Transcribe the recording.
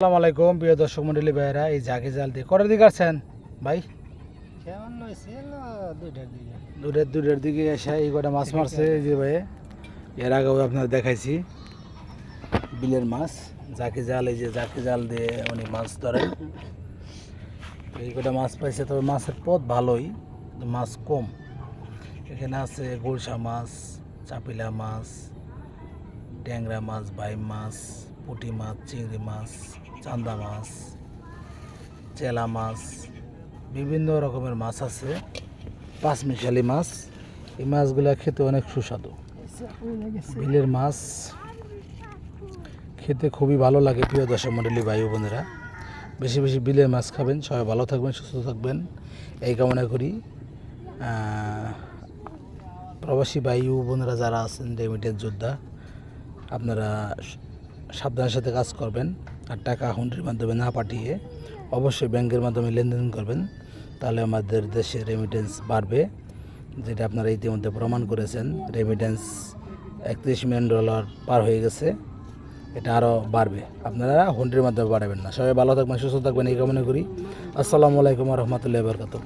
আসসালামু আলাইকুম প্রিয় দর্শক মন্ডলী ভাইয়েরা, এই জাকি জাল দিয়ে কটার দিকে আসছেন ভাই? দুটার দিকে এসে এই কটা মাছ মারছে এই যে ভাই। এর আগেও আপনার দেখাইছি বিলের মাছ জাকি জাল, এই যে জাকি জাল দিয়ে উনি মাছ ধরেন। এই কটা মাছ পাইছে, তবে মাছের পথ ভালোই, মাছ কম। এখানে আছে গুলশা মাছ, চাপিলা মাছ, ট্যাংরা মাছ, বাইম মাছ, পুঁটি মাছ, চিংড়ি মাছ, চান্দা মাছ, চেলা মাছ, বিভিন্ন রকমের মাছ আছে, পাঁচমিশালি মাছ। এই মাছগুলো খেতে অনেক সুস্বাদু। বিলের মাছ খেতে খুবই ভালো লাগে। প্রিয় দর্শক মণ্ডলী ভাই বোনেরা, বেশি বেশি বিলের মাছ খাবেন। সবাই ভালো থাকবেন, সুস্থ থাকবেন এই কামনা করি। প্রবাসী ভাই বোনেরা যারা আছেন, রেমিটেন্স যোদ্ধা, আপনারা সাবধানের সাথে কাজ করবেন। আর টাকা হুন্ডির মাধ্যমে না পাঠিয়ে অবশ্যই ব্যাংকের মাধ্যমে লেনদেন করবেন, তাহলে আমাদের দেশে রেমিটেন্স বাড়বে, যেটা আপনারা ইতিমধ্যে প্রমাণ করেছেন। রেমিটেন্স $31 মিলিয়ন পার হয়ে গেছে, এটা আরও বাড়বে। আপনারা হুন্ডির মাধ্যমে বাড়াবেন না। সবাই ভালো থাকবেন, সুস্থ থাকবেন এই কামনা করি। আসসালামু আলাইকুম ওয়া রাহমাতুল্লাহি ওয়া বারাকাতুহু।